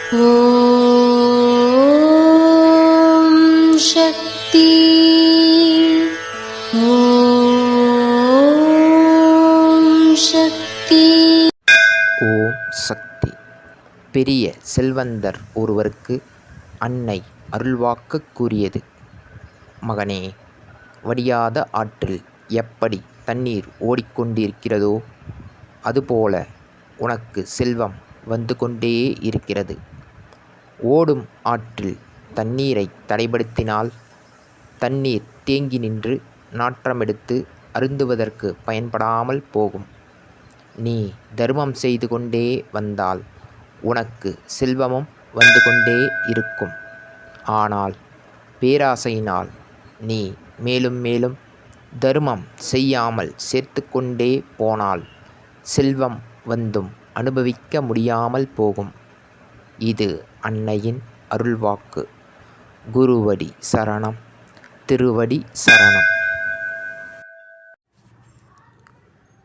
ஓம் சக்தி. ஓம் சக்தி. ஓம் சக்தி. பெரிய செல்வந்தர் ஒருவருக்கு அன்னை அருள்வாக்கு கூறியது. மகனே, வடியாத ஆற்றில் எப்படி தண்ணீர் ஓடிக்கொண்டிருக்கிறதோ அதுபோல உனக்கு செல்வம் வந்து கொண்டே இருக்கிறது. ஓடும் ஆற்றில் தண்ணீரை தடைப்படுத்தினால் தண்ணீர் தேங்கி நின்று நாற்றமெடுத்து அருந்துவதற்கு பயன்படாமல் போகும். நீ தர்மம் செய்து கொண்டே வந்தால் உனக்கு செல்வமும் வந்து கொண்டே இருக்கும். ஆனால் பேராசையினால் நீ மேலும் மேலும் தர்மம் செய்யாமல் சேர்த்து கொண்டே போனால் செல்வம் வந்தும் அனுபவிக்க முடியாமல் போகும். இது அன்னையின் அருள்வாக்கு. குருவடி சரணம், திருவடி சரணம்.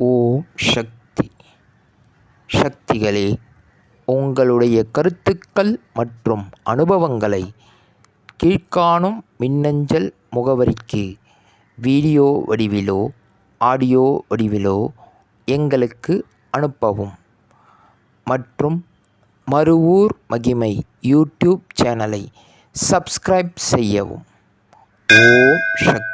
ஓம் சக்தி. சக்திகளே, உங்களுடைய கருத்துக்கள் மற்றும் அனுபவங்களை கீழ்காணும் மின்னஞ்சல் முகவரிக்கு வீடியோ வடிவிலோ ஆடியோ வடிவிலோ எங்களுக்கு அனுப்பவும். மற்றும் மறுவூர் மகிமை யூடியூப் சேனலை சப்ஸ்கிரைப் செய்யவும். ஓம் சக்தி.